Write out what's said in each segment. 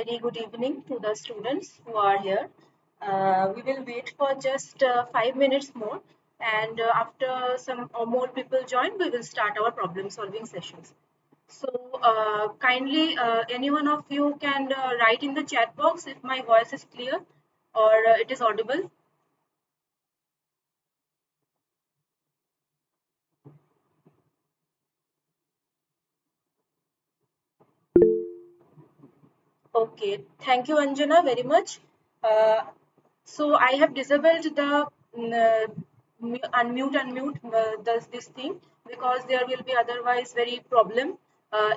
very good evening to the students who are here. We will wait for just 5 minutes more, and after some or more people join, we will start our problem solving sessions. So, kindly, any one of you can write in the chat box if my voice is clear or it is audible. Okay, thank you, Anjana, very much. Uh, so I have disabled the unmute this thing because there will be otherwise very problem.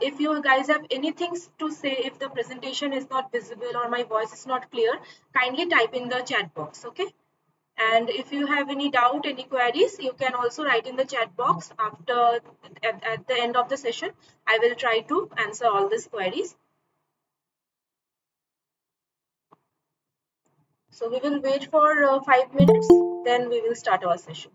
If you guys have anything to say, if the presentation is not visible or my voice is not clear, kindly type in the chat box. Okay. And if you have any doubt, any queries, you can also write in the chat box after at the end of the session. I will try to answer all these queries. So we will wait for 5 minutes, then we will start our session.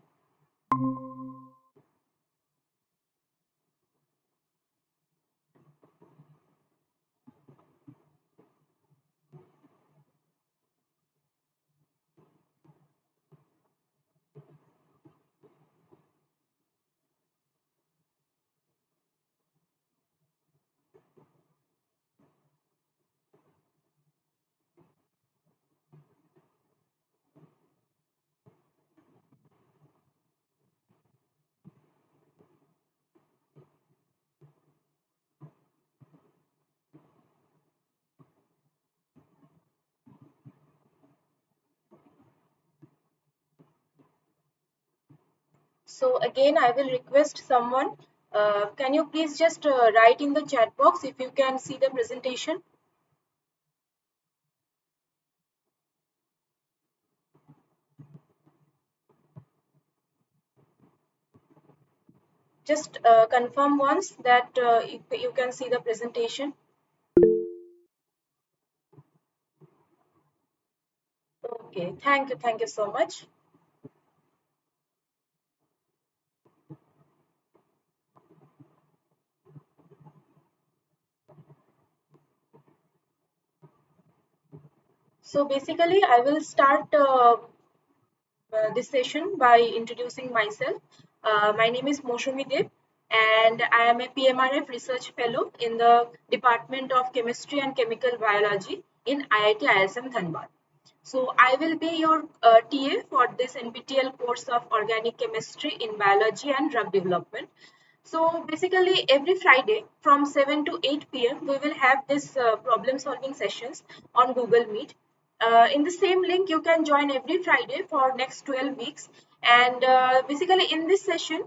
So again, I will request someone, can you please just write in the chat box if you can see the presentation? Just confirm once that you can see the presentation. Okay, thank you so much. So basically, I will start this session by introducing myself. My name is Moshumi Dev, and I am a PMRF Research Fellow in the Department of Chemistry and Chemical Biology in IIT ISM Dhanbad. So I will be your TA for this NPTEL course of Organic Chemistry in Biology and Drug Development. So basically, every Friday from 7 to 8 p.m., we will have this problem solving sessions on Google Meet. In the same link, you can join every Friday for next 12 weeks. And basically, in this session,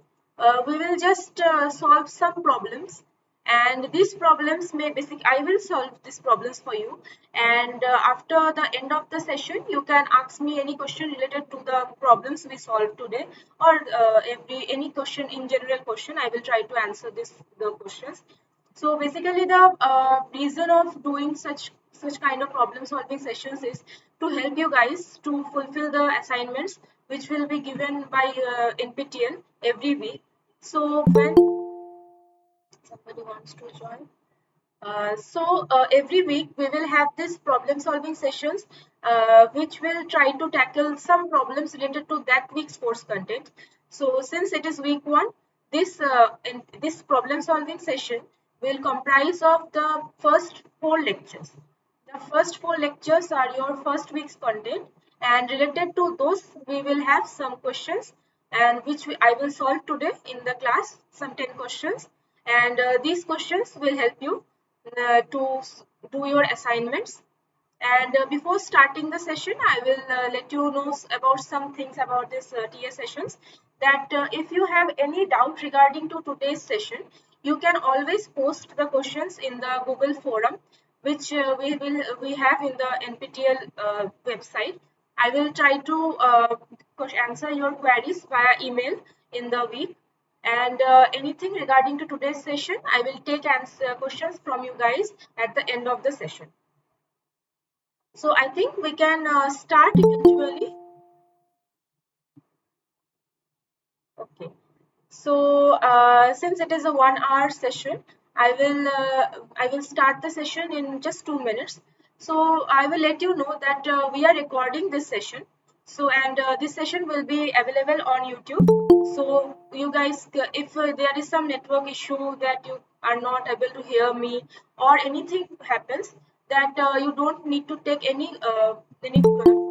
we will just solve some problems, and these problems may basic I will solve these problems for you, and after the end of the session you can ask me any question related to the problems we solved today, or any question in general question. I will try to answer the questions. So basically the reason of doing such kind of problem solving sessions is to help you guys to fulfill the assignments which will be given by NPTEL every week. So when somebody wants to join. Every week we will have this problem solving sessions, which will try to tackle some problems related to that week's course content. So since it is week one, this problem solving session will comprise of the first four lectures. The first four lectures are your first week's content, and related to those, we will have some questions, and I will solve today in the class, some 10 questions. And these questions will help you do your assignments. And before starting the session, I will let you know about some things about this TA sessions. That if you have any doubt regarding to today's session, you can always post the questions in the Google forum, which we have in the NPTEL website. I will try to answer your queries via email in the week. And anything regarding to today's session, I will take answer questions from you guys at the end of the session. So I think we can start eventually. Okay. So since it is a 1 hour session, I will start the session in just 2 minutes. So I will let you know that we are recording this session. So and this session will be available on YouTube. So you guys, if there is some network issue that you are not able to hear me or anything happens, that you don't need to take any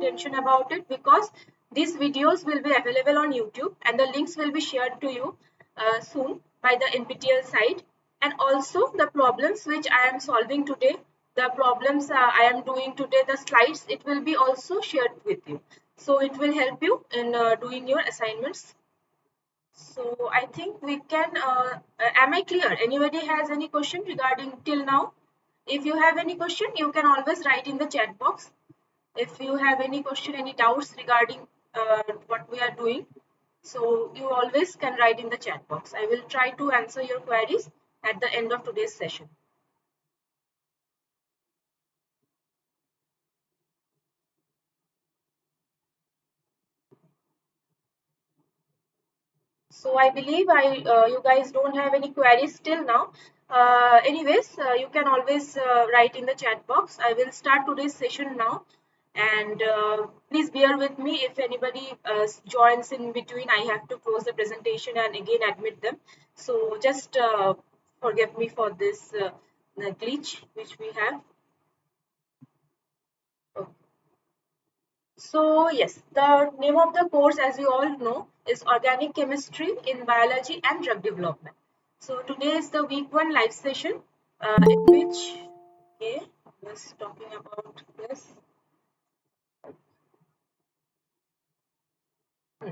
tension about it, because these videos will be available on YouTube and the links will be shared to you soon by the NPTEL site. And also the problems which I am solving today, the problems I am doing today, the slides, it will be also shared with you. So it will help you in doing your assignments. So I think we can, am I clear? Anybody has any question regarding till now? If you have any question, you can always write in the chat box. If you have any question, any doubts regarding what we are doing, so you always can write in the chat box. I will try to answer your queries at the end of today's session. So I believe you guys don't have any queries till now. Anyways, you can always write in the chat box. I will start today's session now, and please bear with me if anybody joins in between. I have to close the presentation and again admit them. So just forgive me for this glitch which we have. Okay. So yes, the name of the course, as you all know, is Organic Chemistry in Biology and Drug Development. So today is the week one live session, in which, okay, I was talking about this. Hmm.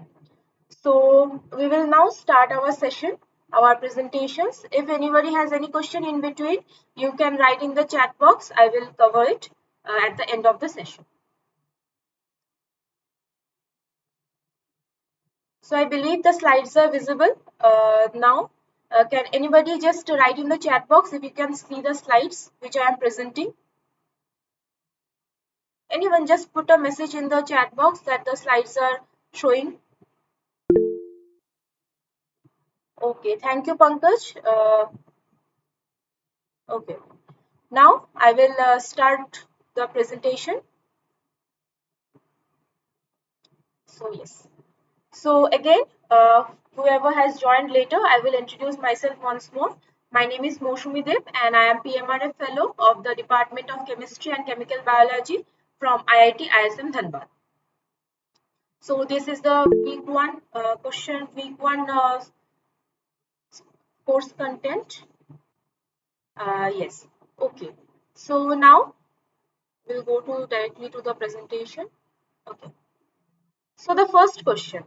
So we will now start our session, our presentations. If anybody has any question in between, you can write in the chat box. I will cover it at the end of the session. So I believe the slides are visible now. Can anybody just write in the chat box if you can see the slides which I am presenting? Anyone just put a message in the chat box that the slides are showing. Okay, thank you, Pankaj. Okay, now I will start the presentation. So yes. So again, whoever has joined later, I will introduce myself once more. My name is Moshumi Dev and I am PMRF Fellow of the Department of Chemistry and Chemical Biology from IIT ISM Dhanbad. So this is the week one question, week one course content. Yes, okay. So now we'll go to directly to the presentation. Okay. So the first question,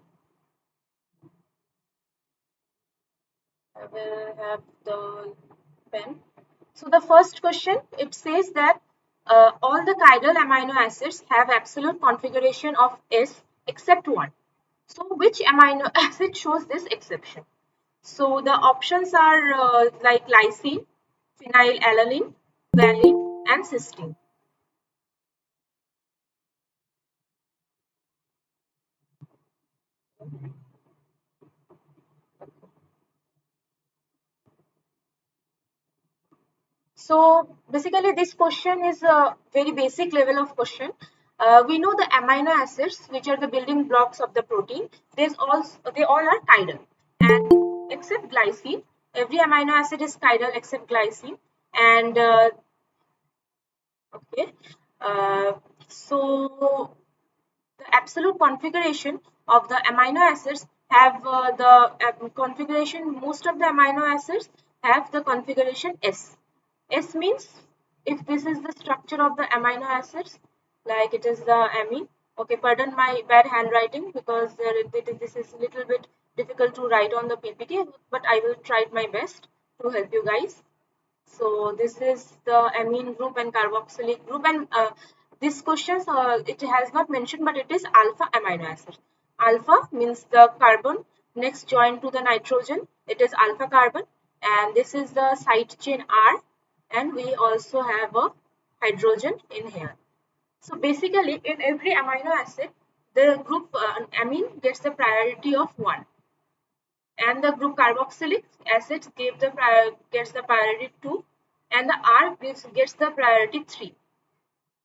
I will have the pen. So the first question, it says that all the chiral amino acids have absolute configuration of S except one. So which amino acid shows this exception? So the options are like lysine, phenylalanine, valine, and cysteine. So basically, this question is a very basic level of question. We know the amino acids, which are the building blocks of the protein. They all are chiral, and except glycine, every amino acid is chiral except glycine. And okay, so the absolute configuration of the amino acids have the configuration, most of the amino acids have the configuration S. S means if this is the structure of the amino acids, like it is the amine. Okay, pardon my bad handwriting because this is a little bit difficult to write on the PPT, but I will try my best to help you guys. So this is the amine group and carboxylic group, and this question it has not mentioned, but it is alpha amino acid. Alpha means the carbon next joined to the nitrogen. It is alpha carbon, and this is the side chain R, and we also have a hydrogen in here. So basically, in every amino acid, the group amine gets the priority of 1, and the group carboxylic acid gets the priority 2, and the R gets the priority 3.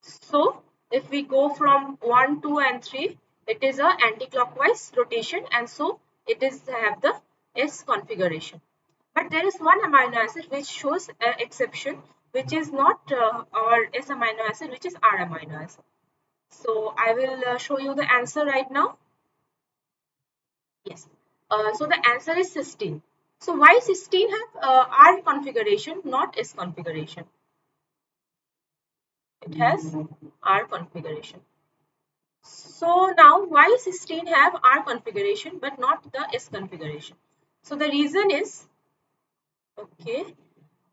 So if we go from 1, 2 and 3, it is a anti-clockwise rotation, and so it is have the S configuration. But there is one amino acid which shows an exception, which is not our S amino acid, which is R amino acid. So I will show you the answer right now. Yes. So the answer is cysteine. So why cysteine have R configuration, not S configuration? It has R configuration. So now why cysteine have R configuration but not the S configuration? So the reason is, okay,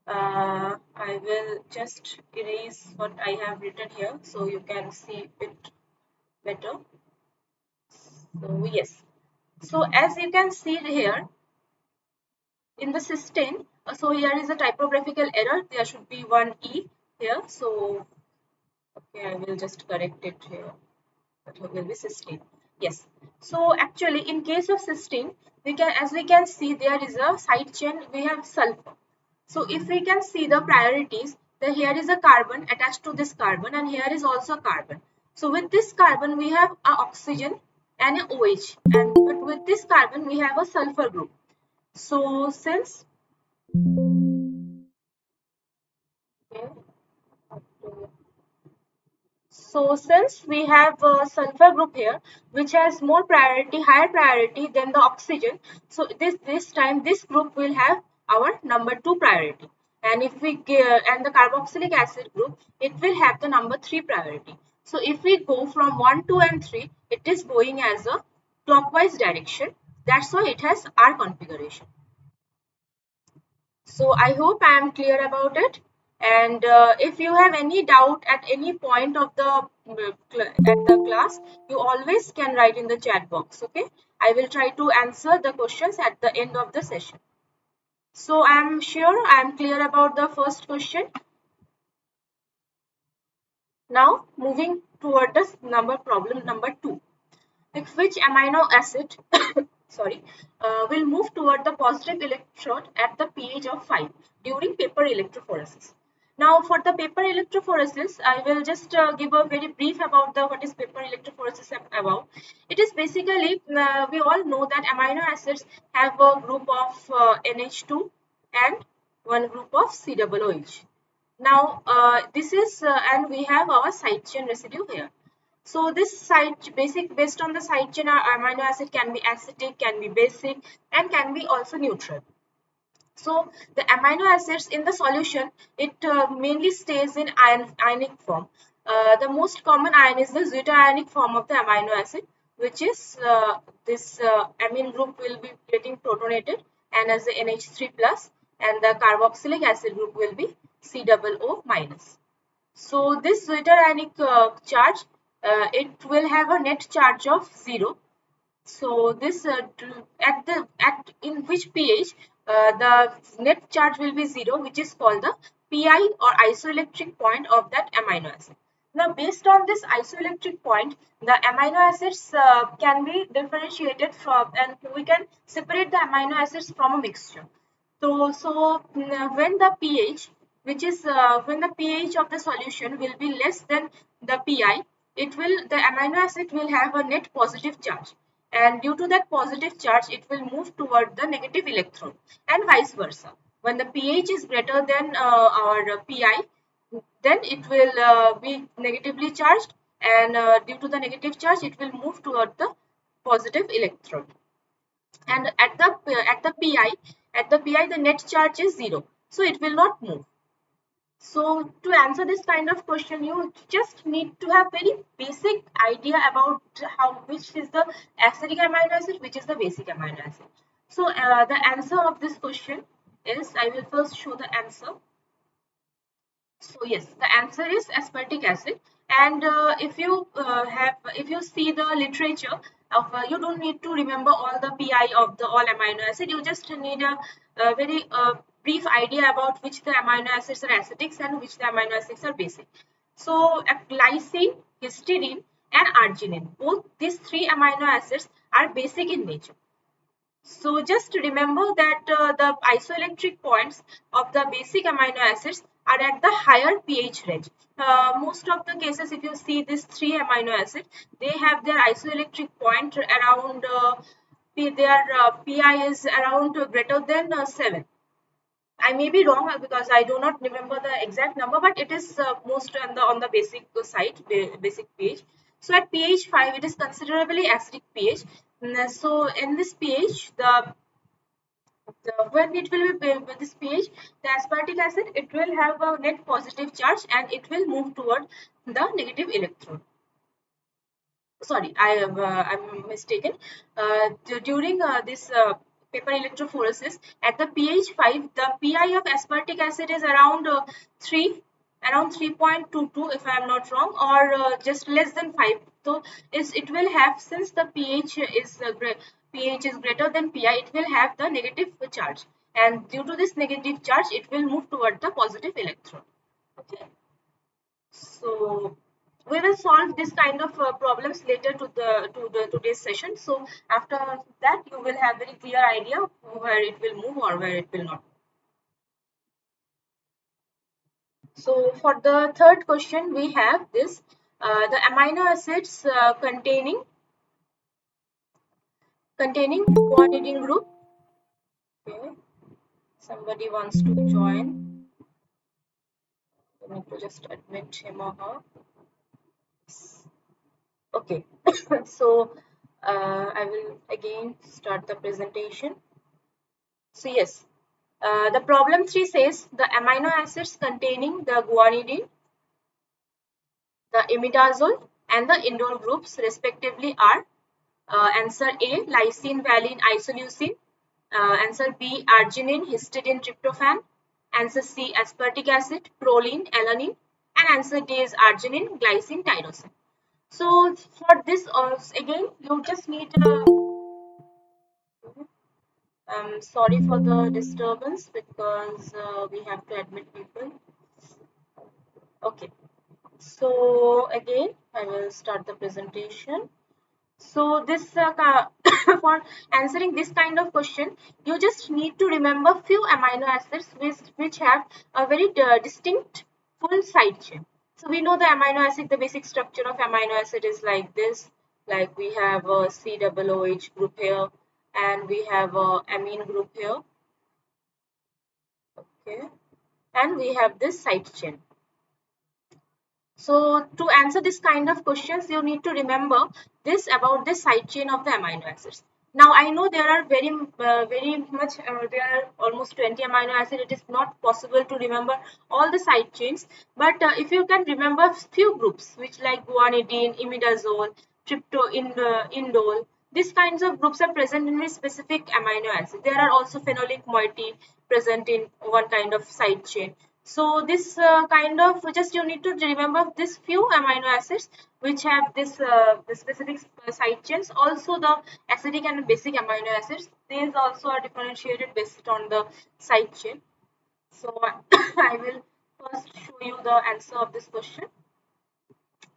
I will just erase what I have written here so you can see it better. So yes, so as you can see here in the cysteine, so here is a typographical error. There should be one E here. So okay, I will just correct it here. That will be cysteine. Yes. So actually, in case of cysteine, we can, as we can see, there is a side chain. We have sulfur. So if we can see the priorities, then here is a carbon attached to this carbon, and here is also a carbon. So with this carbon, we have a oxygen and a OH, and but with this carbon, we have a sulfur group. So since okay, so since we have a sulfur group here, which has more priority, higher priority than the oxygen, so this time this group will have our number 2 priority. And if we and the carboxylic acid group, it will have the number 3 priority. So if we go from 1, 2, and 3, it is going as a clockwise direction. That's why it has R configuration. So I hope I am clear about it. And if you have any doubt at any point of the at the class, you always can write in the chat box. Okay, I will try to answer the questions at the end of the session. So I am sure I am clear about the first question. Now moving toward the number problem number 2. Like which amino acid sorry will move toward the positive electrode at the pH of 5 during paper electrophoresis. Now for the paper electrophoresis, I will just give a very brief about the what is paper electrophoresis about. It is basically we all know that amino acids have a group of NH2 and one group of COOH. Now this is and we have our side chain residue here. So this based on the side chain amino acid can be acidic, can be basic, and can be also neutral. So the amino acids in the solution, it mainly stays in ionic form. The most common ion is the zeta ionic form of the amino acid, which is this amine group will be getting protonated and as the NH3 plus, and the carboxylic acid group will be COO minus. So this zwitterionic charge, it will have a net charge of 0. So this at in which pH the net charge will be 0, which is called the pi or isoelectric point of that amino acid. Now based on this isoelectric point, the amino acids can be differentiated from, and we can separate the amino acids from a mixture. So when the pH, which is when the pH of the solution will be less than the pi, the amino acid will have a net positive charge, and due to that positive charge, it will move toward the negative electron, and vice versa. When the pH is greater than our pi, then it will be negatively charged, and due to the negative charge, it will move toward the positive electron. And at the pi the net charge is 0, so it will not move. So to answer this kind of question, you just need to have very basic idea about how which is the acidic amino acid, which is the basic amino acid. So the answer of this question is, I will first show the answer. So yes, the answer is aspartic acid. And if you see the literature of, you don't need to remember all the pi of the all amino acid. You just need a very brief idea about which the amino acids are acidic and which the amino acids are basic. So glycine, histidine, and arginine, both these three amino acids are basic in nature. So just remember that the isoelectric points of the basic amino acids are at the higher pH range. Most of the cases, if you see these three amino acids, they have their isoelectric point around, their pi is around greater than 7. I may be wrong because I do not remember the exact number, but it is most on the basic side, basic pH. So at pH 5, it is considerably acidic pH. So in this pH, when it will be with this pH, the aspartic acid, it will have a net positive charge and it will move toward the negative electron. Sorry, I'm mistaken. During this paper electrophoresis, at the pH 5, the pi of aspartic acid is around 3, around 3.22, if I am not wrong, or just less than 5. So it will have, since the pH is greater than pi, it will have the negative charge, and due to this negative charge, it will move toward the positive electron. Okay. So we will solve this kind of problems later to the today's session. So after that, you will have very clear idea where it will move or where it will not. So for the third question, we have this, the amino acids containing guanidine group. Okay, somebody wants to join. I need to just admit him or her. Okay, so I will again start the presentation. So yes, the problem 3 says the amino acids containing the guanidine, the imidazole, and the indole groups respectively are answer A, lysine, valine, isoleucine, answer B, arginine, histidine, tryptophan, answer C, aspartic acid, proline, alanine, and answer D is arginine, glycine, tyrosine. So for this, again, you just need sorry for the disturbance because we have to admit people. Okay, so again, I will start the presentation. So this for answering this kind of question, you just need to remember few amino acids which have a very distinct full side chain. So we know the amino acid, the basic structure of amino acid is like this. Like we have a COOH group here, and we have a amine group here. Okay, and we have this side chain. So to answer this kind of questions, you need to remember this about the side chain of the amino acids. Now I know there are very much, there are almost 20 amino acids. It is not possible to remember all the side chains, but if you can remember few groups, which like guanidine, imidazole, indole, these kinds of groups are present in a specific amino acid. There are also phenolic moiety present in one kind of side chain. So this kind of, just you need to remember this few amino acids which have the specific side chains. Also the acidic and basic amino acids, these also are differentiated based on the side chain. So I will first show you the answer of this question.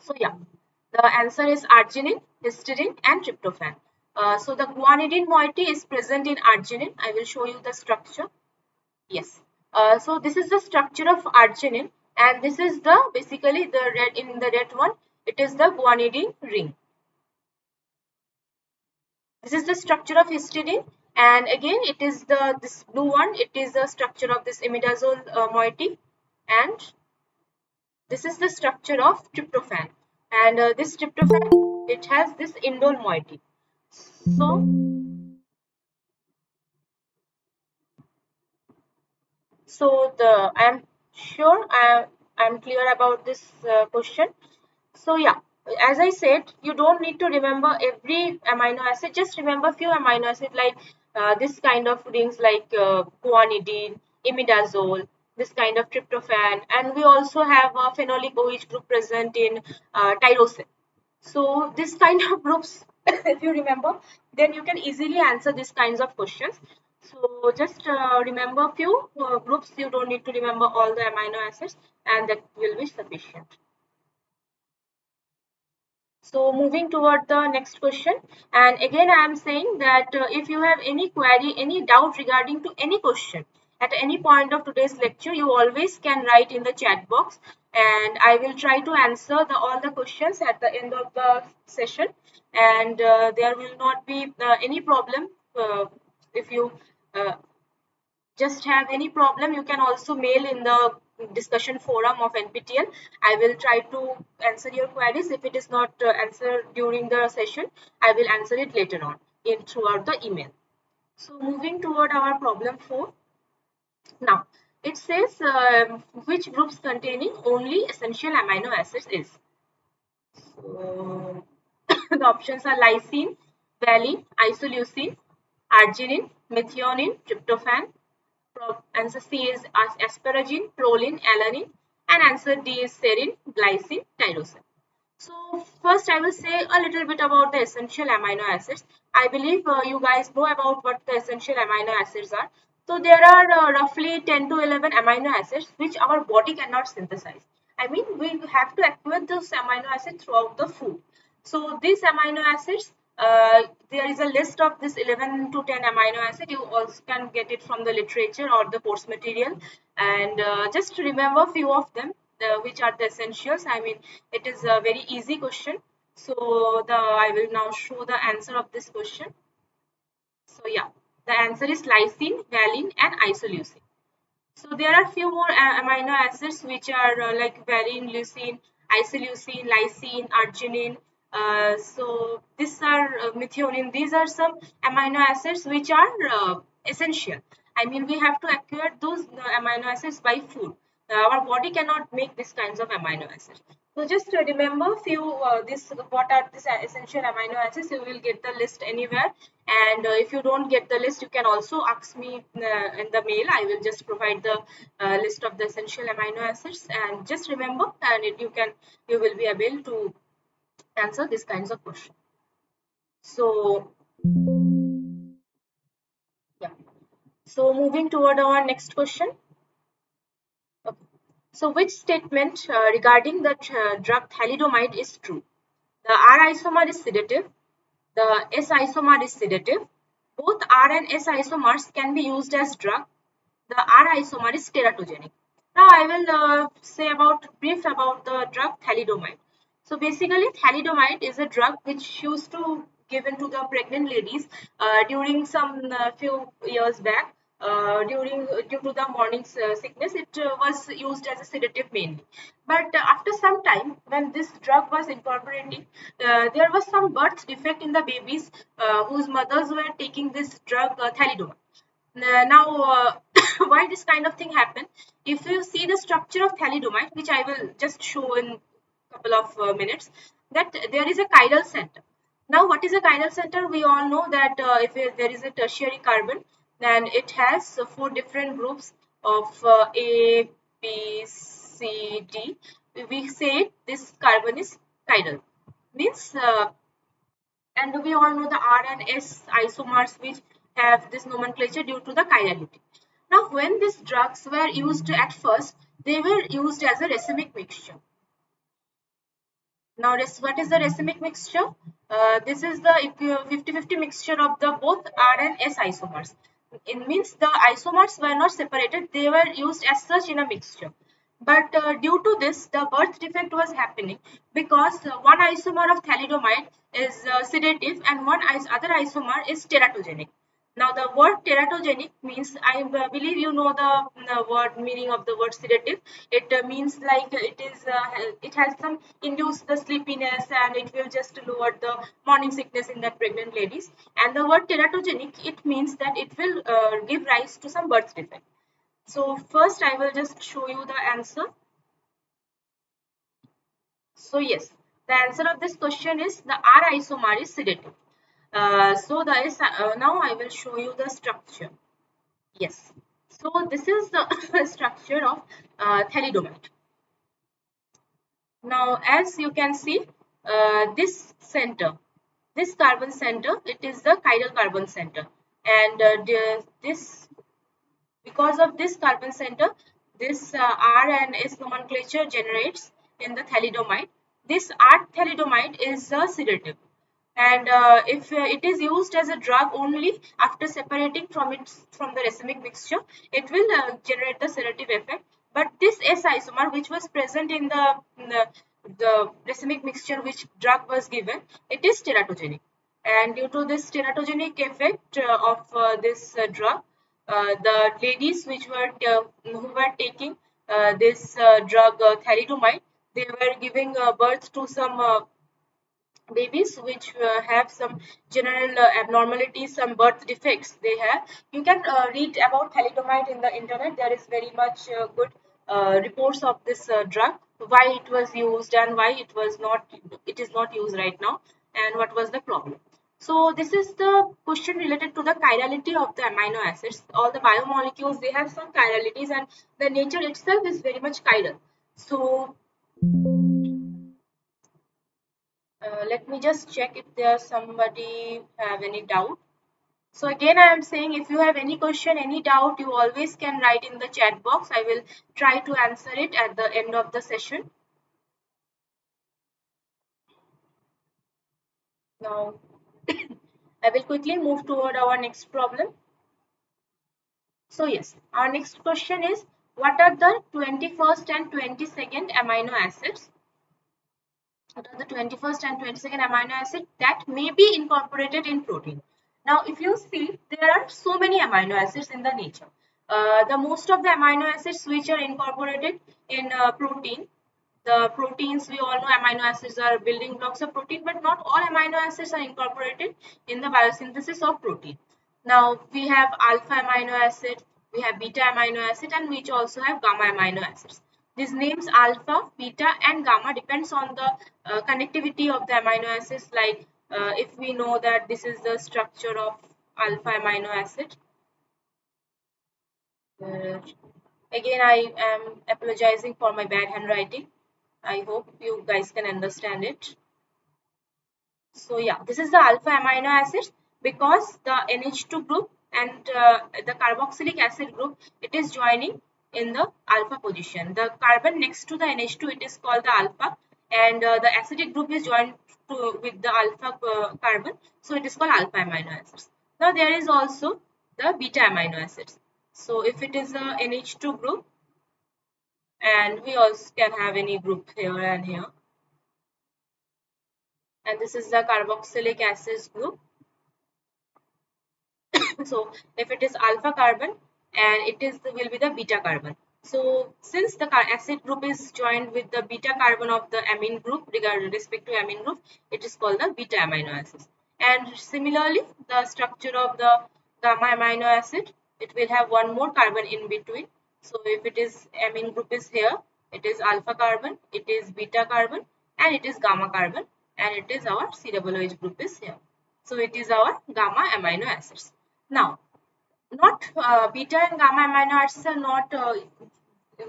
So yeah, the answer is arginine, histidine, and tryptophan. So the guanidine moiety is present in arginine. I will show you the structure. Yes. So this is the structure of arginine, and this is the basically the red, in the red one. It is the guanidine ring. This is the structure of histidine, and again it is this blue one. It is the structure of this imidazole moiety, and this is the structure of tryptophan. And this tryptophan, it has this indole moiety. So I am sure I'm clear about this question. So yeah, as I said, you don't need to remember every amino acid. Just remember few amino acid like this kind of rings like guanidine, imidazole, this kind of tryptophan, and we also have a phenolic OH group present in tyrosine. So this kind of groups, if you remember, then you can easily answer these kinds of questions. So just remember few groups. You don't need to remember all the amino acids, and that will be sufficient. So moving toward the next question, and again I am saying that if you have any query, any doubt regarding to any question, At any point of today's lecture, you always can write in the chat box, and I will try to answer all the questions at the end of the session. And there will not be any problem. If you uh, just have any problem, you can also mail in the discussion forum of NPTEL. I will try to answer your queries. If it is not answered during the session, I will answer it later on in throughout the email. So moving toward our problem 4. Now, it says which groups containing only essential amino acids is. So, the options are lysine, valine, isoleucine, arginine, methionine, tryptophan. Answer C is asparagine, proline, alanine, and answer D is serine, glycine, tyrosine. So first I will say a little bit about the essential amino acids. I believe you guys know about what the essential amino acids are. So there are roughly 10 to 11 amino acids which our body cannot synthesize. I mean, we have to acquire those amino acids throughout the food. So these amino acids, there is a list of this 11 to 10 amino acid. You also can get it from the literature or the course material. And just remember few of them, which are the essentials. I mean, it is a very easy question. So I will now show the answer of this question. So yeah, the answer is lysine, valine, and isoleucine. So there are few more amino acids which are like valine, leucine, isoleucine, lysine, arginine. So these are methionine. These are some amino acids which are essential. I mean, we have to acquire those amino acids by food. Our body cannot make these kinds of amino acids. So just remember few this what are these essential amino acids. You will get the list anywhere, and if you don't get the list, you can also ask me in the mail. I will just provide the list of the essential amino acids, and just remember, and you will be able to answer these kinds of questions. So yeah. So moving toward our next question. Okay. So which statement regarding the drug thalidomide is true? The R isomer is sedative. The S isomer is sedative. Both R and S isomers can be used as drug. The R isomer is teratogenic. Now I will say brief about the drug thalidomide. So basically, thalidomide is a drug which used to given to the pregnant ladies during some few years back. Due to the morning sickness, it was used as a sedative mainly. But after some time, when this drug was incorporating, there was some birth defect in the babies whose mothers were taking this drug thalidomide. Now, why this kind of thing happen? If you see the structure of thalidomide, which I will just show in couple of minutes, that there is a chiral center. Now, what is a chiral center? We all know that if there is a tertiary carbon, then it has four different groups of A, B, C, D. We say this carbon is chiral. Means and we all know the R and S isomers which have this nomenclature due to the chirality. Now, when these drugs were used at first, they were used as a racemic mixture. Now, what is the racemic mixture? This is the 50-50 mixture of the both R and S isomers. It means the isomers were not separated, they were used as such in a mixture. But due to this, the birth defect was happening because one isomer of thalidomide is sedative and other isomer is teratogenic. Now, the word teratogenic means, I believe you know the word meaning of the word sedative. It means like it has some induce the sleepiness and it will just lower the morning sickness in the pregnant ladies. And the word teratogenic, it means that it will give rise to some birth defect. So first, I will just show you the answer. So yes, the answer of this question is the R isomer is sedative. Now I will show you the structure. Yes. So this is the structure of thalidomide. Now, as you can see, this center, this carbon center, it is the chiral carbon center, and this because of this carbon center, this R and S nomenclature generates in the thalidomide. This R thalidomide is a sedative. And if it is used as a drug only after separating from the racemic mixture, it will generate the sedative effect. But this S isomer, which was present in the racemic mixture which drug was given, it is teratogenic. And due to this teratogenic effect of this drug, the ladies who were taking this drug thalidomide, they were giving birth to some babies which have some general abnormalities, some birth defects they have. You can read about thalidomide in the internet. There is very much good reports of this drug, why it was used and why it is not used right now, and what was the problem. So this is the question related to the chirality of the amino acids. All the biomolecules, they have some chiralities, and the nature itself is very much chiral. So let me just check if there's somebody have any doubt. So again, I am saying, if you have any question, any doubt, you always can write in the chat box. I will try to answer it at the end of the session. Now, I will quickly move toward our next problem. So yes, our next question is, what are the 21st and 22nd amino acids? What are the 21st and 22nd amino acid that may be incorporated in protein? Now, if you see, there are so many amino acids in the nature. The most of the amino acids which are incorporated in protein, the proteins, we all know amino acids are building blocks of protein, but not all amino acids are incorporated in the biosynthesis of protein. Now, we have alpha amino acid, we have beta amino acid, and we also have gamma amino acids. These names alpha, beta, and gamma depends on the connectivity of the amino acids. Like if we know that this is the structure of alpha amino acid. Uh, Again, I am apologizing for my bad handwriting. I hope you guys can understand it. So yeah, this is the alpha amino acids, because the NH2 group and the carboxylic acid group, it is joining in the alpha position. The carbon next to the NH2, it is called the alpha, and the acidic group is joined with the alpha carbon, so it is called alpha amino acids. Now there is also the beta amino acids. So if it is a NH2 group, and we also can have any group here and here, and this is the carboxylic acids group. So if it is alpha carbon, and will be the beta carbon. So since the acid group is joined with the beta carbon of the amine group, regarding respect to amine group, it is called the beta amino acids. And similarly, the structure of the gamma amino acid, it will have one more carbon in between. So if it is amine group is here, it is alpha carbon, it is beta carbon, and it is gamma carbon, and it is our COOH group is here. So it is our gamma amino acids. Now, not beta and gamma amino acids are not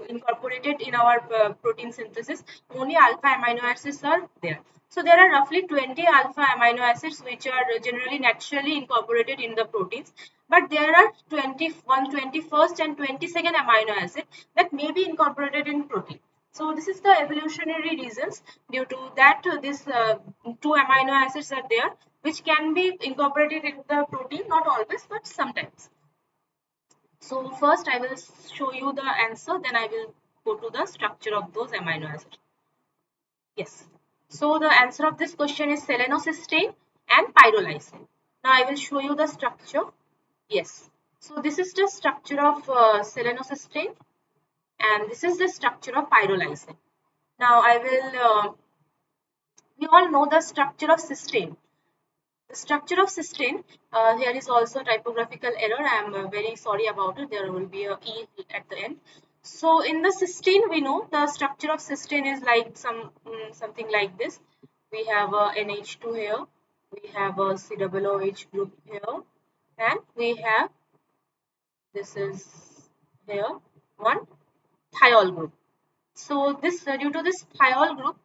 incorporated in our protein synthesis. Only alpha amino acids are there. So there are roughly 20 alpha amino acids which are generally naturally incorporated in the proteins. But there are 21, 21st and 22nd amino acid that may be incorporated in protein. So this is the evolutionary reasons. Due to that, these two amino acids are there which can be incorporated in the protein, not always, but sometimes. So first I will show you the answer, then I will go to the structure of those amino acids. Yes. So the answer of this question is selenocysteine and pyrrolysine. Now I will show you the structure. Yes. So this is the structure of selenocysteine, and this is the structure of pyrrolysine. Now I will, we all know the structure of cysteine. The structure of cysteine, here is also typographical error. I am very sorry about it. There will be a E at the end. So in the cysteine, we know the structure of cysteine is like something like this. We have a NH2 here. We have a COOH group here. And we have, this is here, one thiol group. So this due to this thiol group,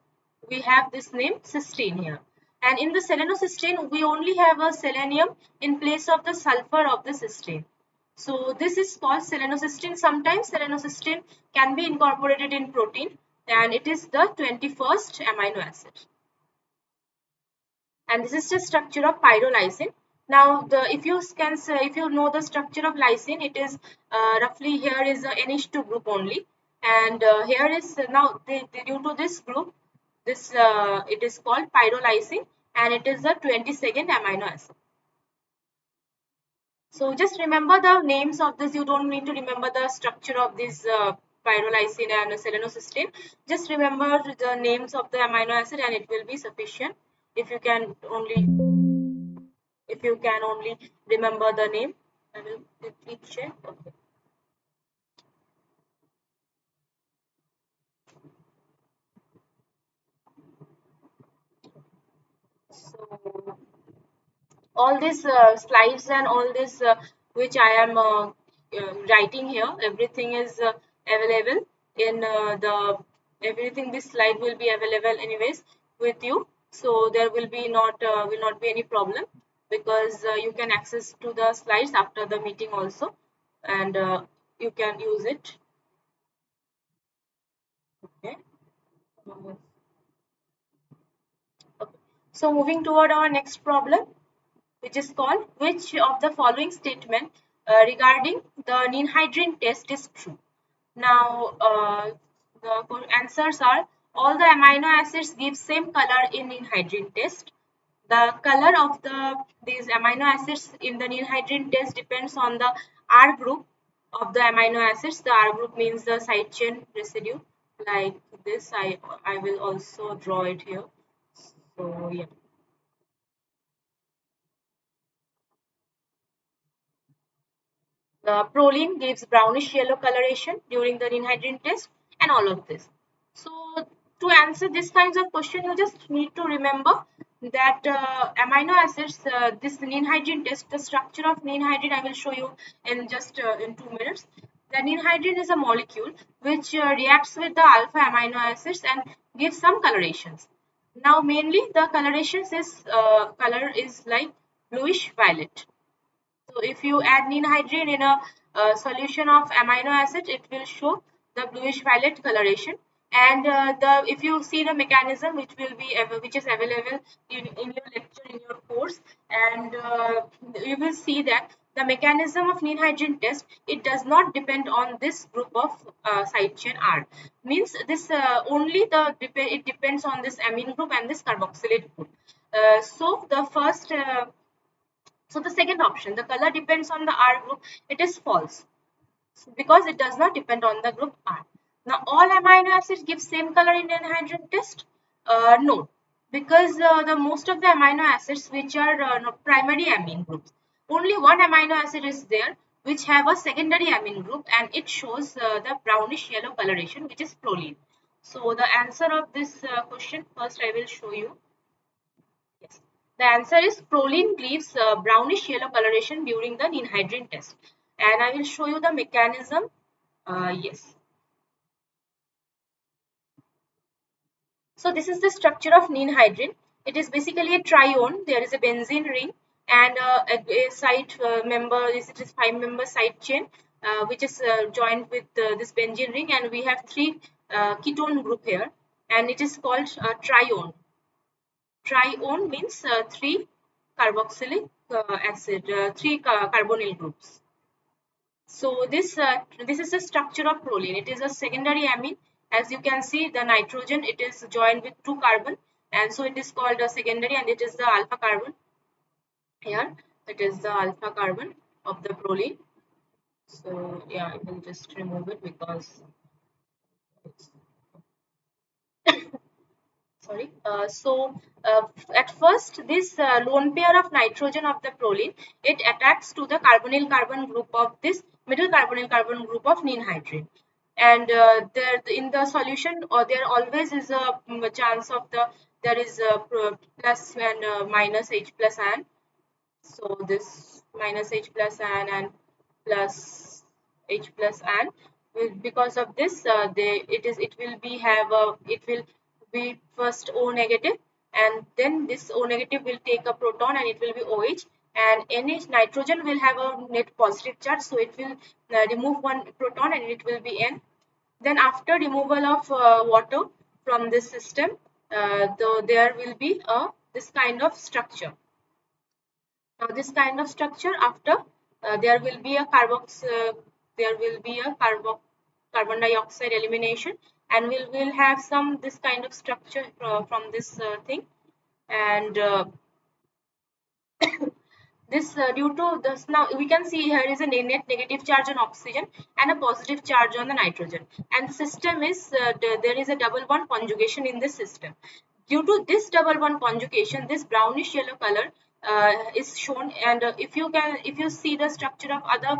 we have this name cysteine here. And in the selenocysteine, we only have a selenium in place of the sulfur of the cysteine. So this is called selenocysteine. Sometimes selenocysteine can be incorporated in protein, and it is the 21st amino acid. and this is the structure of pyrolysine. Now, if you know the structure of lysine, it is roughly here is a NH2 group only, and here is now due to this group, this it is called pyrolysine, and it is the 22nd amino acid. So just remember the names of this. You don't need to remember the structure of this pyrolysine and selenocysteine. Just remember the names of the amino acid, and it will be sufficient. If you can only remember the name, I will quickly check. Okay. So all these slides and all this which I am writing here, everything is available in the everything. This slide will be available anyways with you, so there will not be any problem, because you can access to the slides after the meeting also, and you can use it. Okay. Okay. So moving toward our next problem, which is called, which of the following statement regarding the ninhydrin test is true? Now, the answers are: all the amino acids give same color in ninhydrin test. The color of these amino acids in the ninhydrin test depends on the R group of the amino acids. The R group means the side chain residue. Like this, I will also draw it here. So yeah. The proline gives brownish yellow coloration during the ninhydrin test, and all of this. So to answer this kinds of question, you just need to remember that amino acids, this ninhydrin test, the structure of ninhydrin I will show you in just in 2 minutes. The ninhydrin is a molecule which reacts with the alpha amino acids and gives some colorations. Now mainly the colorations is color is like bluish violet. So if you add ninhydrin in a solution of amino acid, it will show the bluish violet coloration. And the if you see the mechanism which is available in your lecture, in your course, and you will see that the mechanism of ninhydrin test, it does not depend on this group of side chain R. Means this only it depends on this amine group and this carboxylate group. So the first so the second option, the color depends on the R group, it is false, because it does not depend on the group R. Now all amino acids give same color in anhydride test? No, because the most of the amino acids which are no, primary amine groups, only one amino acid is there which have a secondary amine group, and it shows the brownish yellow coloration, which is proline. So the answer of this question, first I will show you. Yes. The answer is proline gives brownish yellow coloration during the ninhydrin test. And I will show you the mechanism. Yes. So this is the structure of ninhydrin. It is basically a trione. There is a benzene ring and a side member. It is 5-member side chain which is joined with this benzene ring, and we have 3 ketone group here, and it is called trione. Trione means 3 carboxylic acid, 3 carbonyl groups. So this is the structure of proline. It is a secondary amine. As you can see, the nitrogen, it is joined with 2 carbon, and so it is called a secondary, and it is the alpha carbon. Here it is the alpha carbon of the proline. So yeah, I will just remove it because it's sorry. At first, this lone pair of nitrogen of the proline, it attacks to the carbonyl carbon group of this middle carbonyl carbon group of ninhydrin, and there in the solution, or there always is a chance of there is a plus and minus H plus ion. So this minus H plus ion and plus H plus ion, because of this it will be have a it will be first O negative, and then this O negative will take a proton and it will be OH, and NH nitrogen will have a net positive charge, so it will remove one proton and it will be N. Then after removal of water from this system, there will be a this kind of structure. Now this kind of structure, after there will be a carbon dioxide elimination, and will have some this kind of structure from this thing. And this due to this, now we can see here is a net negative charge on oxygen and a positive charge on the nitrogen, and the system is there is a double bond conjugation in this system. Due to this double bond conjugation, this brownish yellow color is shown. And if you see the structure of other,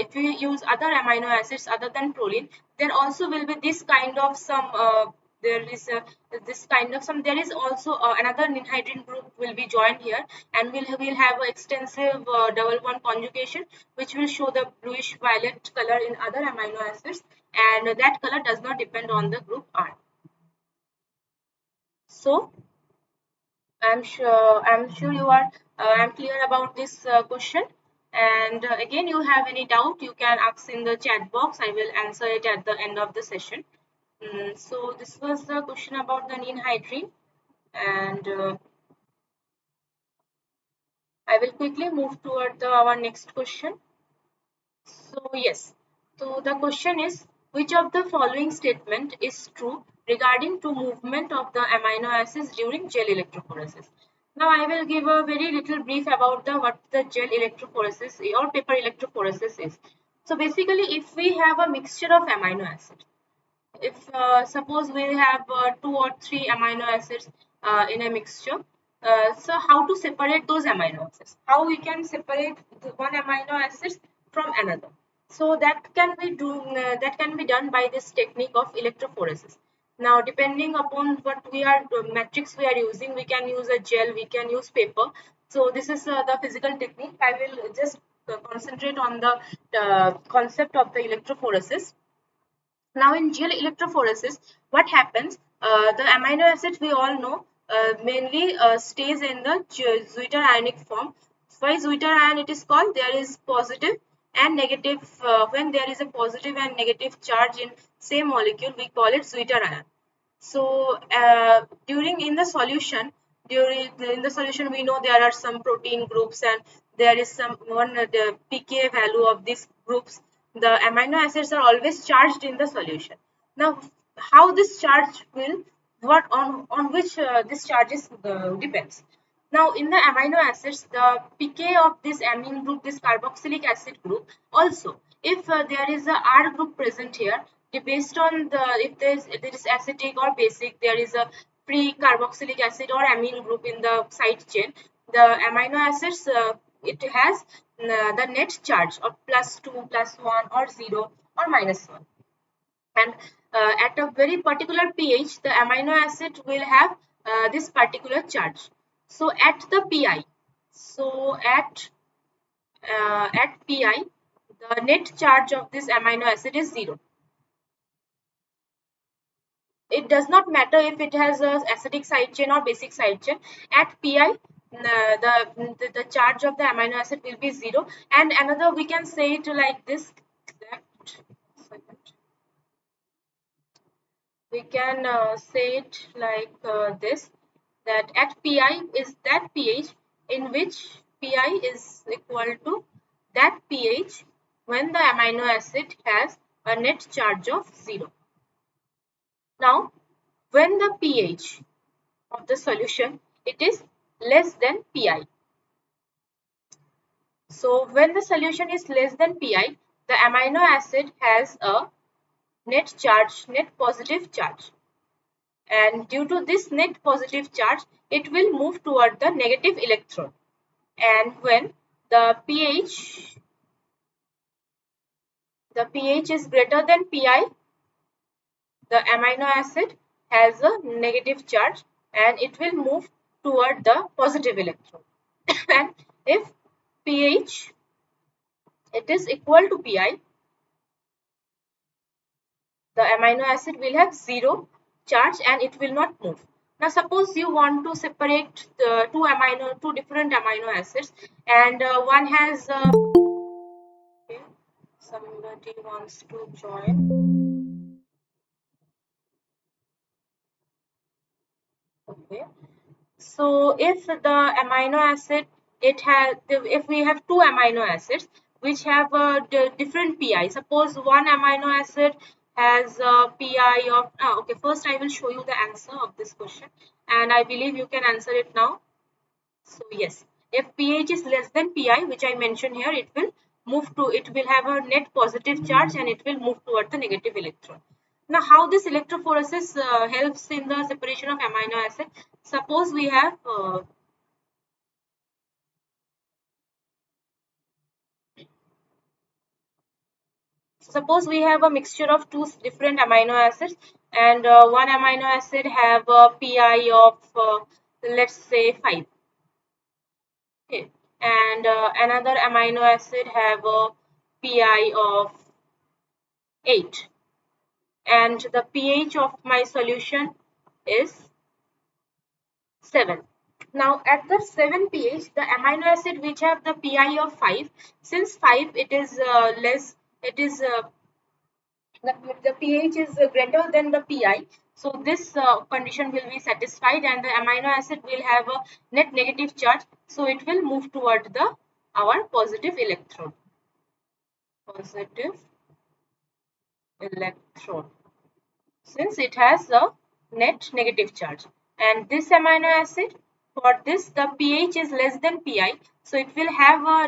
if you use other amino acids other than proline, there also will be this kind of some there is this kind of some, there is also another anhydrine group will be joined here, and we'll have an extensive double bond conjugation, which will show the bluish violet color in other amino acids, and that color does not depend on the group R. So I'm sure you are I'm clear about this question. And again, you have any doubt, you can ask in the chat box. I will answer it at the end of the session. So this was the question about the anhydrine, and I will quickly move toward our next question. So yes, so the question is, which of the following statement is true regarding to movement of the amino acids during gel electrophoresis? Now I will give a very little brief about the what the gel electrophoresis or paper electrophoresis is. So basically, if we have a mixture of amino acids, if suppose we have two or three amino acids in a mixture, so how to separate those amino acids, how we can separate the one amino acids from another? So that can be done by this technique of electrophoresis. Now depending upon what we are matrix we are using, we can use a gel, we can use paper. So this is the physical technique. I will just concentrate on the concept of the electrophoresis. Now, in gel electrophoresis, what happens? The amino acids we all know mainly stays in the Zwitter ionic form. Why Zwitter ion it is called? There is positive and negative. When there is a positive and negative charge in same molecule, we call it Zwitter ion. So during in the solution, in the solution, we know there are some protein groups, and there is some one the pK value of these groups. The amino acids are always charged in the solution. Now, how this charge will, what on which this charges depends. Now, in the amino acids, the pK of this amine group, this carboxylic acid group, also, if there is a R group present here, based on the if there is acidic or basic, there is a free carboxylic acid or amine group in the side chain. The amino acids it has the net charge of +2, +1, or 0, or -1. And at a very particular pH, the amino acid will have this particular charge. So at the pi, so at pi, the net charge of this amino acid is 0. It does not matter if it has a acidic side chain or basic side chain. At pi, the charge of the amino acid will be 0. And another, we can say it like this, that we can say it like this, that at pi is that pH in which pi is equal to that pH when the amino acid has a net charge of 0. Now, when the pH of the solution it is less than pi. So when the solution is less than pi, the amino acid has a net charge, net positive charge. And due to this net positive charge, it will move toward the negative electron. And when the pH is greater than pi, the amino acid has a negative charge and it will move toward the positive electron. And if pH it is equal to pi, the amino acid will have 0 charge and it will not move. Now suppose you want to separate the two different amino acids, and one has okay, somebody wants to join. Okay. So if the amino acid, if we have two amino acids which have a different pi, suppose one amino acid has a pi of, okay, first I will show you the answer of this question, and I believe you can answer it now. So yes, if pH is less than pi, which I mentioned here, it will have a net positive charge and it will move toward the negative electron. Now, how this electrophoresis helps in the separation of amino acid? Suppose we have a mixture of two different amino acids, and one amino acid have a pi of let's say 5. Okay, and another amino acid have a pi of 8, and the pH of my solution is 7. Now at the 7 pH, the amino acid which have the pi of 5, since 5 it is less, it is the pH is greater than the pi, so this condition will be satisfied and the amino acid will have a net negative charge, so it will move toward the our positive electron. Positive electron, since it has a net negative charge. And this amino acid, for this the pH is less than pi, so it will have a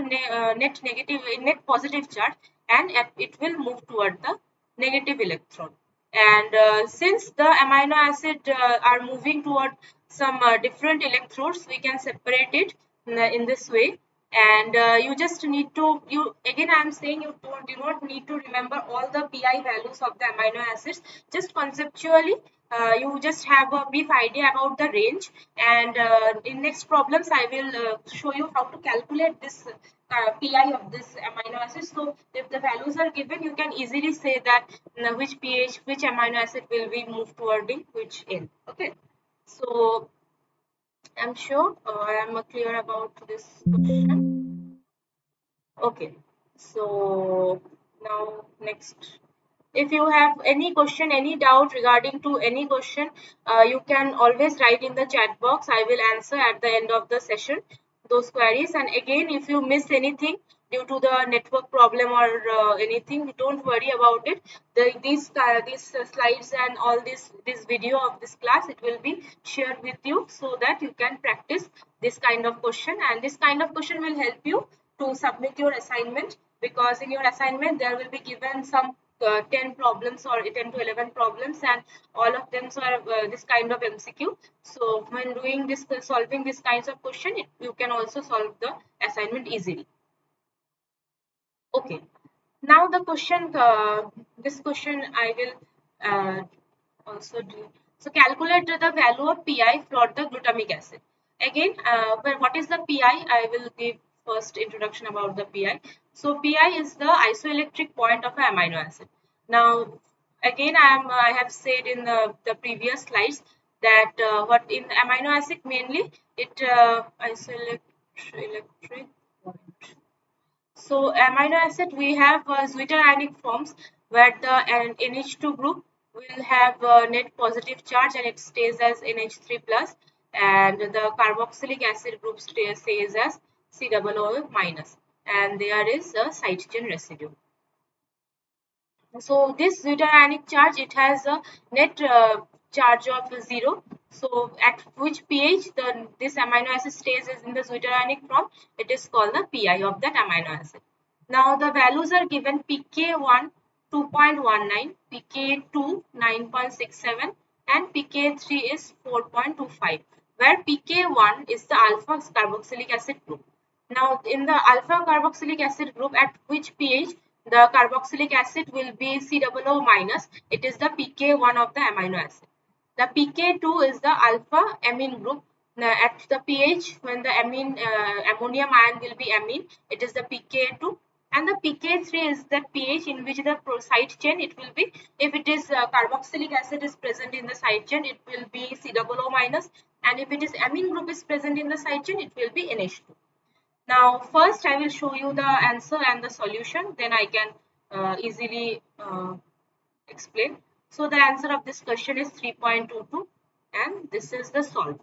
net positive charge, and it will move toward the negative electron. And since the amino acid are moving toward some different electrodes, we can separate it in this way. And you just need to, you again I am saying, you do not need to remember all the pi values of the amino acids. Just conceptually you just have a brief idea about the range, and in next problems I will show you how to calculate this pi of this amino acid. So if the values are given, you can easily say that which pH, which amino acid will be moved toward which end. Okay, so I'm sure I am clear about this question. Okay, so now next, if you have any question, any doubt regarding to any question, you can always write in the chat box. I will answer at the end of the session those queries. And again, if you miss anything due to the network problem or anything, don't worry about it. These slides and all this video of this class, it will be shared with you so that you can practice this kind of question, and this kind of question will help you to submit your assignment, because in your assignment there will be given some 10 problems or 10 to 11 problems, and all of them are this kind of MCQ. So when doing this, solving these kinds of question, you can also solve the assignment easily. Okay, now the question, this question I will also do. So calculate the value of pi for the glutamic acid. Again, what is the pi? I will give first introduction about the pi. So pi is the isoelectric point of an amino acid. Now, again, I have said in the previous slides that what in amino acid mainly it isoelectric point. So amino acid, we have zwitterionic forms where the NH2 group will have a net positive charge and it stays as NH3 plus, and the carboxylic acid group stays as COO minus, and there is a side chain residue. So this zwitterionic charge, it has a net charge of 0. So at which pH this amino acid stays as in the zwitterionic form, it is called the pi of that amino acid. Now the values are given: pK1 2.19, pK2 9.67, and pK3 is 4.25, where pK1 is the alpha carboxylic acid group. Now, in the alpha carboxylic acid group, at which pH the carboxylic acid will be COO minus, it is the pK1 of the amino acid. The pK2 is the alpha amine group. Now, at the pH when the ammonium ion will be amine, it is the pK2. And the pK3 is the pH in which the side chain, it will be, if it is carboxylic acid is present in the side chain, it will be COO minus, and if it is amine group is present in the side chain, it will be NH2. Now, first I will show you the answer and the solution, then I can easily explain. So the answer of this question is 3.22, and this is the solve.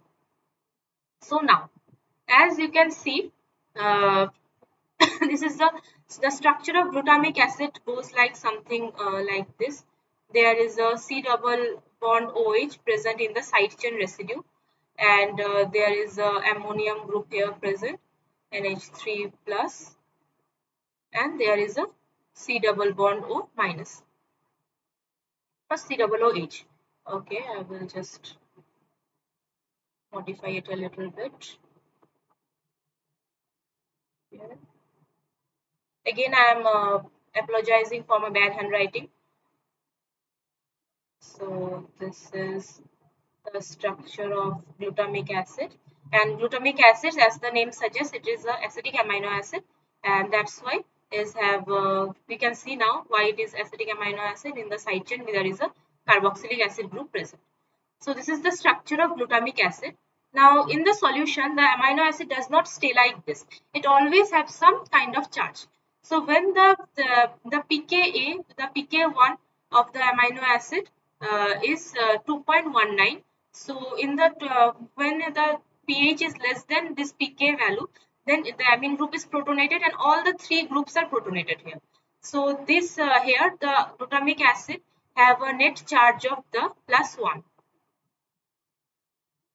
So now, as you can see, uh, this is the structure of glutamic acid goes like something like this. There is a C double bond OH present in the side chain residue, and there is a ammonium group here present, NH3 plus, and there is a C double bond O minus or C double OH. Okay, I will just modify it a little bit. Here. Again, I am apologizing for my bad handwriting. So this is the structure of glutamic acid, and glutamic acid, as the name suggests, it is a acidic amino acid, and that's why is have we can see now why it is acidic amino acid. In the side chain there is a carboxylic acid group present. So this is the structure of glutamic acid. Now in the solution, the amino acid does not stay like this. It always has some kind of charge. So when the pKa, the pK1 of the amino acid is 2.19. So in the when the pH is less than this pK value, then the amine group is protonated, and all the three groups are protonated here. So this here the glutamic acid have a net charge of the +1.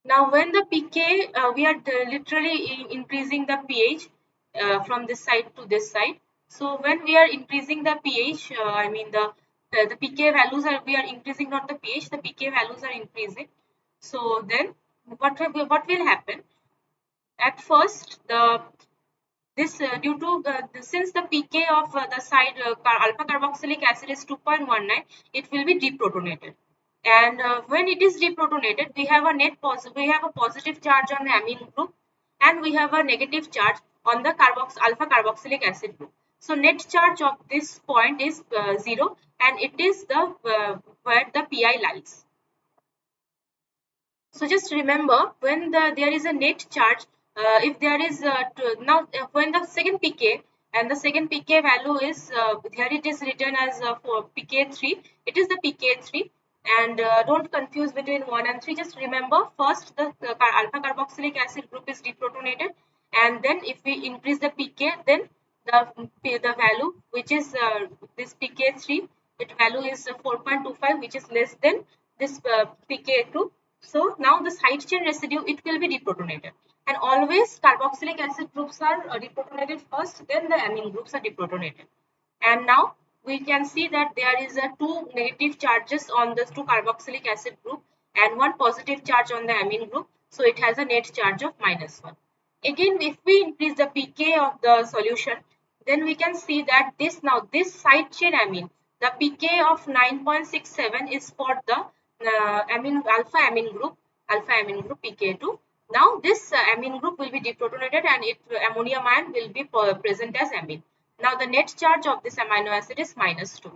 Now, when the pK, we are literally increasing the pH from this side to this side. So, when we are increasing the pH, I mean the pK values are, we are increasing not the pH, the pK values are increasing. So, then what will happen? At first, the this due to since the pK of the side alpha carboxylic acid is 2.19, it will be deprotonated. And when it is deprotonated, we have a we have a positive charge on the amine group, and we have a negative charge on the alpha carboxylic acid group. So net charge of this point is 0, and it is the where the pi lies. So just remember, when there is a net charge, if there is now when the second pK, and the second pK value is here, it is written as for pK3, it is the pK3, and don't confuse between 1 and 3. Just remember, first the alpha carboxylic acid group is deprotonated, and then if we increase the pK, then the value which is this pK3, its value is 4.25, which is less than this pK2. So now the side chain residue, it will be deprotonated, and always carboxylic acid groups are deprotonated first, then the amine groups are deprotonated. And now we can see that there is a two negative charges on this two carboxylic acid group and one positive charge on the amine group. So it has a net charge of -1. Again, if we increase the pK of the solution, then we can see that this side chain amine, the pK of 9.67 is for the alpha amine group pK2. Now this amine group will be deprotonated, and ammonium ion will be present as amine. Now the net charge of this amino acid is -2.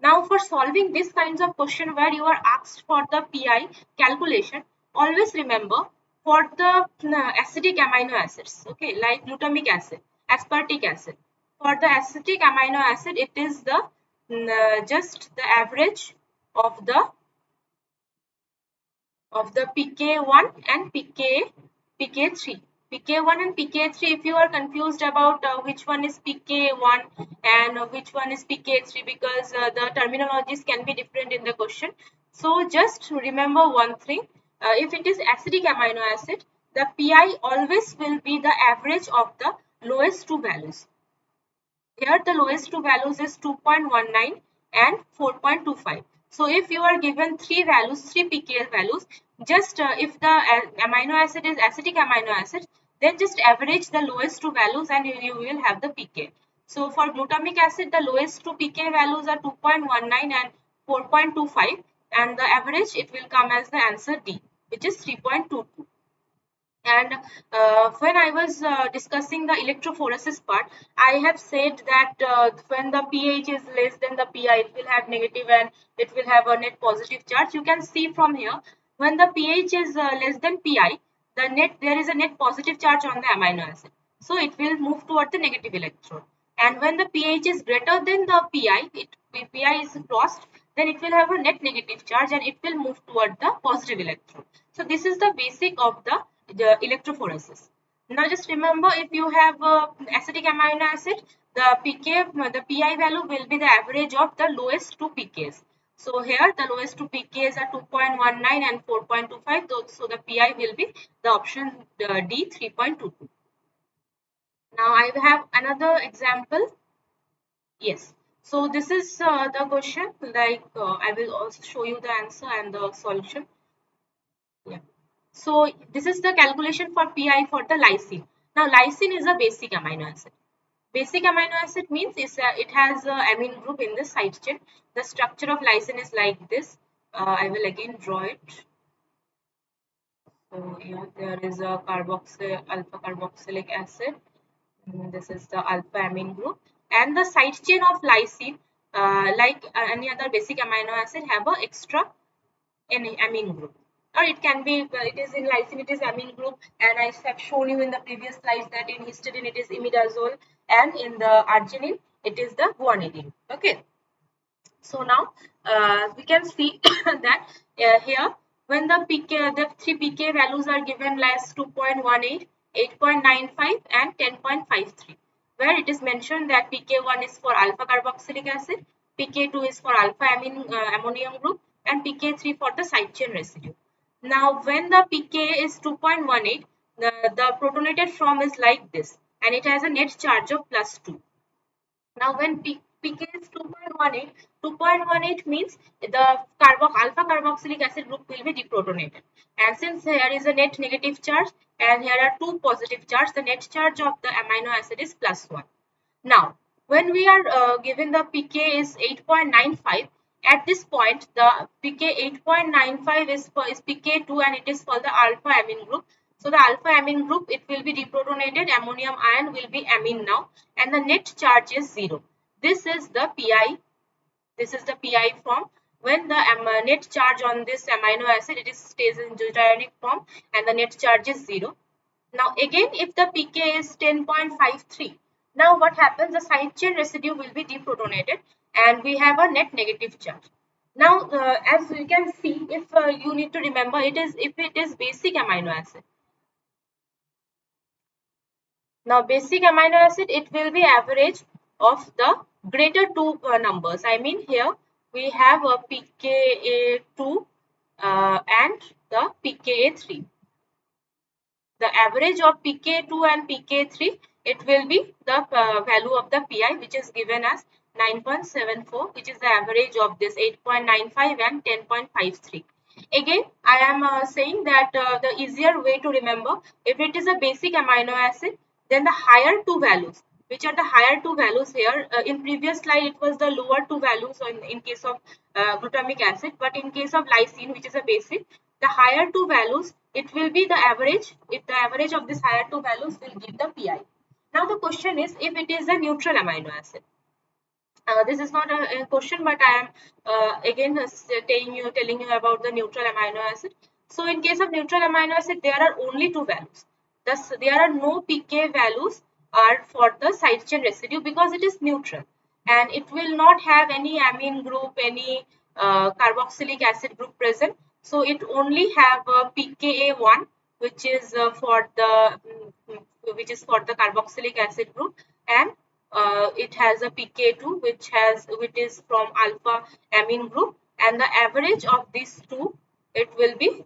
Now for solving these kinds of question where you are asked for the pi calculation, always remember, for the acidic amino acids, okay, like glutamic acid, aspartic acid. For the acidic amino acid, it is the just the average of the pK1 and pK3. pK1 and pK3, if you are confused about which one is pK1 and which one is pK3, because the terminologies can be different in the question. So just remember one thing, if it is acidic amino acid, the pi always will be the average of the lowest two values. Here the lowest two values is 2.19 and 4.25. So if you are given three pK values, just if the amino acid is acidic amino acid, then just average the lowest two values and you will have the pK. So for glutamic acid, the lowest two pK values are 2.19 and 4.25, and the average, it will come as the answer D, which is 3.22. And when I was discussing the electrophoresis part, I have said that when the pH is less than the pi, it will have negative and it will have a net positive charge. You can see from here, when the pH is less than pi, there is a net positive charge on the amino acid. So it will move toward the negative electrode. And when the pH is greater than the pi, if pi is crossed, then it will have a net negative charge and it will move toward the positive electrode. So this is the basic of the the electrophoresis. Now just remember, if you have acetic amino acid, the pi value will be the average of the lowest two pKs. So here the lowest two pKs are 2.19 and 4.25. So the pi will be the option D, 3.22. Now I have another example. Yes. So this is the question. Like I will also show you the answer and the solution. Yeah. So this is the calculation for pi for the lysine. Now lysine is a basic amino acid. Basic amino acid means it has a amine group in the side chain. The structure of lysine is like this. I will again draw it. So here there is a alpha carboxylic acid. This is the alpha amine group, and the side chain of lysine, like any other basic amino acid, have a extra amine group. Or it can be, it is in lysine, it is amine group, and I have shown you in the previous slides that in histidine it is imidazole, and in the arginine it is the guanidine. Okay. So now we can see that here when the three pK values are given as 2.18, 8.95 and 10.53, where it is mentioned that pK1 is for alpha carboxylic acid, pK2 is for alpha ammonium group, and pK3 for the side chain residue. Now when the pK is 2.18, the protonated form is like this, and it has a net charge of +2. Now, when pK is 2.18, 2.18 means the alpha carboxylic acid group will be deprotonated. And since here is a net negative charge and here are two positive charges, the net charge of the amino acid is +1. Now, when we are given the pK is 8.95, at this point the pK 8.95 is pK2 and it is for the alpha amine group. So the alpha amine group, it will be deprotonated, ammonium ion will be amine now, and the net charge is 0. This is the pi. This is the pi form. When the net charge on this amino acid, it stays in deuterionic form and the net charge is 0. Now again, if the pK is 10.53, now what happens? The side chain residue will be deprotonated and we have a net negative charge. Now, as you can see, if you need to remember, if it is basic amino acid. Now, basic amino acid, it will be average of the greater two numbers. I mean, here we have a pKa2 and the pKa3. The average of pK2 and pK3, it will be the value of the pi, which is given as 9.74, which is the average of this 8.95 and 10.53. Again, I am saying that the easier way to remember, if it is a basic amino acid, then the higher two values, which are the higher two values here. In previous slide, it was the lower two values in case of glutamic acid, but in case of lysine, which is a basic, the higher two values, it will be the average. If the average of these higher two values will give the pi. Now the question is, if it is a neutral amino acid. This is not a question, but I am again telling you about the neutral amino acid. So in case of neutral amino acid, there are only two values. Thus, there are no pK values are for the side chain residue because it is neutral, and it will not have any amine group, any carboxylic acid group present. So it only have a pKa1, which is for the carboxylic acid group, and it has a pK2 which is from alpha amine group, and the average of these two, it will be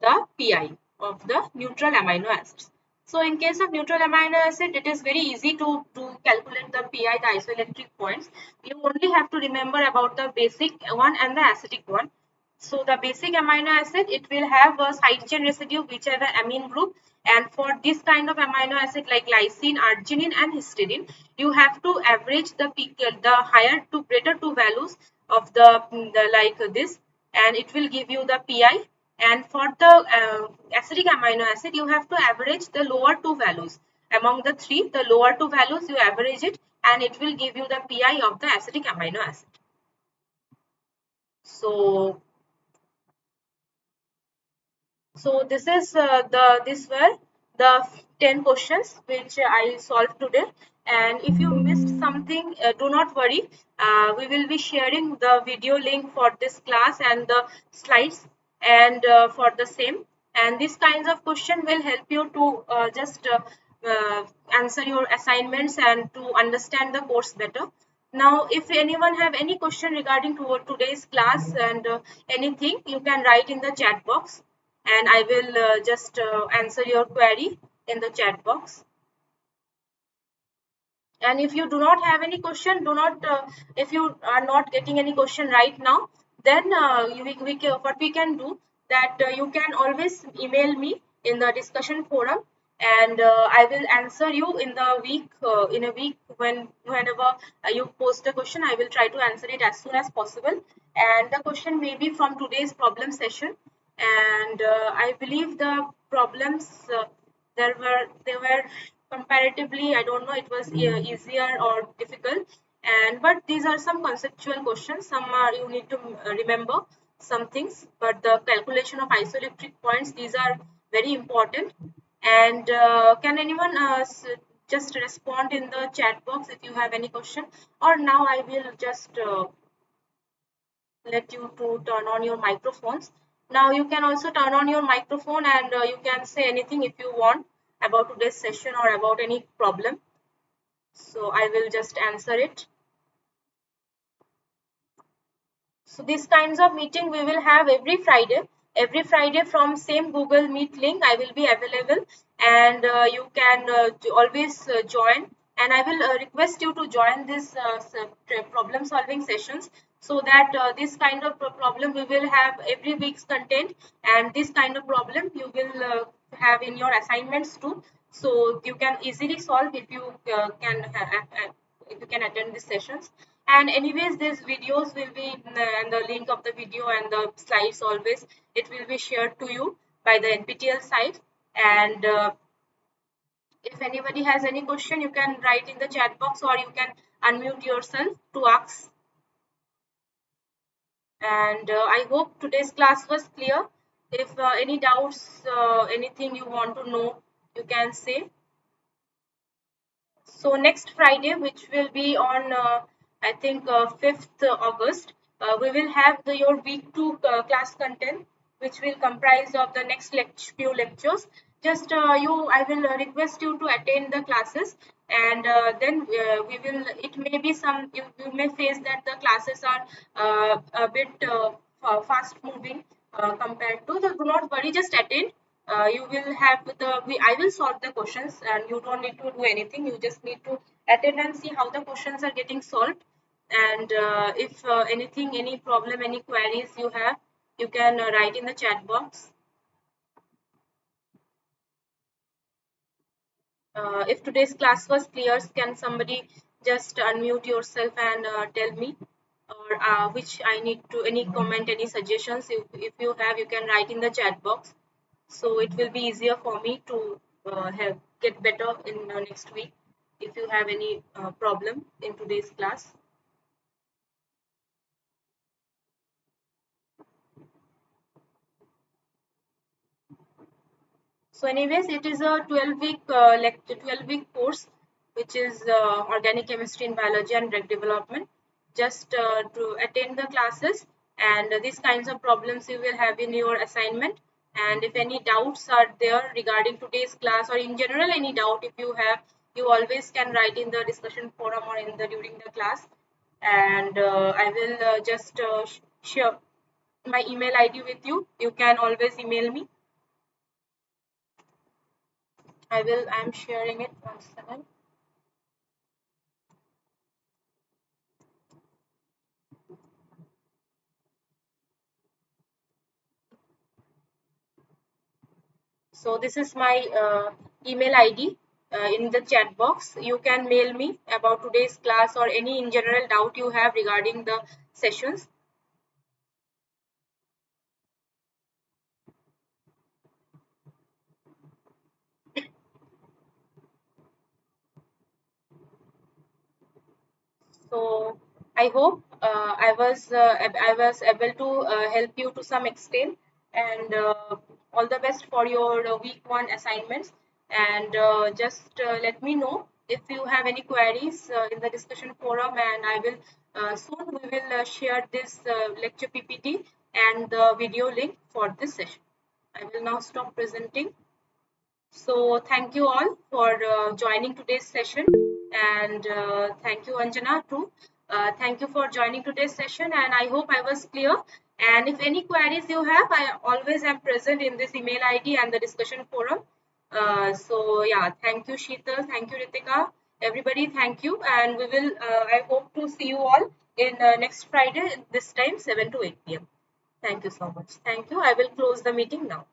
the pi of the neutral amino acids. So in case of neutral amino acid, it is very easy to calculate the pi, the isoelectric points. You only have to remember about the basic one and the acidic one. So the basic amino acid, it will have a side chain residue which have an amine group, and for this kind of amino acid like lysine, arginine and histidine, you have to average the higher to greater two values of the like this, and it will give you the pi. And for the acidic amino acid, you have to average the lower two values. Among the three, the lower two values you average it, and it will give you the pi of the acidic amino acid. So this is these were the 10 questions which I solved today. And if you missed something, do not worry. We will be sharing the video link for this class and the slides and for the same. and these kinds of question will help you to just uh, answer your assignments and to understand the course better. Now if anyone have any question regarding to today's class and anything, you can write in the chat box, and I will just answer your query in the chat box. And if you do not have any question, do not if you are not getting any question right now, then what we can do, that you can always email me in the discussion forum, and I will answer you in the week, in a week, whenever you post a question, I will try to answer it as soon as possible. And the question may be from today's problem session, and I believe the problems, they were comparatively, I don't know, it was easier or difficult. And but these are some conceptual questions, some are you need to remember some things, but the calculation of isoelectric points, these are very important. And can anyone just respond in the chat box if you have any question, or now I will just let you to turn on your microphones. Now you can also turn on your microphone, and you can say anything if you want about today's session or about any problem. So I will just answer it. So these kinds of meeting we will have every Friday. Every Friday from same Google Meet link I will be available, and you can always join. And I will request you to join this problem solving sessions, so that this kind of problem we will have every week's content, and this kind of problem you will have in your assignments too. So you can easily solve if you if you can attend these sessions. And anyways, these videos will be and the link of the video and the slides, always it will be shared to you by the NPTEL site. And if anybody has any question, you can write in the chat box, or you can unmute yourself to ask. And I hope today's class was clear. If any doubts, anything you want to know, you can say. So next Friday, which will be on, I think, 5th August, we will have your week 2 class content, which will comprise of the next few lectures. Just I will request you to attend the classes, and then we will. It may be you may face that the classes are a bit fast moving compared to the. Do not worry, just attend. You will have I will solve the questions, and you don't need to do anything. You just need to attend and see how the questions are getting solved. And if anything, any problem, any queries you have, you can write in the chat box. If today's class was clear, can somebody just unmute yourself and tell me, or which I need to, any comment, any suggestions, if you have, you can write in the chat box. So it will be easier for me to help get better in next week if you have any problem in today's class. So anyways, it is a 12-week 12-week course, which is organic chemistry in biology and drug development. Just to attend the classes, and these kinds of problems you will have in your assignment. And if any doubts are there regarding today's class, or in general any doubt if you have, you always can write in the discussion forum or in the during the class. And I will just share my email ID with you. You can always email me. I'm sharing it, 1 second. So this is my email ID in the chat box. You can mail me about today's class or any in general doubt you have regarding the sessions. So I hope I was able to help you to some extent, and all the best for your week 1 assignments. And just let me know if you have any queries in the discussion forum, and I will soon we will share this lecture PPT and the video link for this session. I will now stop presenting. So thank you all for joining today's session, and thank you Anjana too. Thank you for joining today's session, and I hope I was clear. And if any queries you have, I always am present in this email ID and the discussion forum. So yeah, thank you Sheetal, thank you Ritika, everybody, thank you, and we will. I hope to see you all in next Friday, this time 7 to 8 p.m. Thank you so much. Thank you. I will close the meeting now.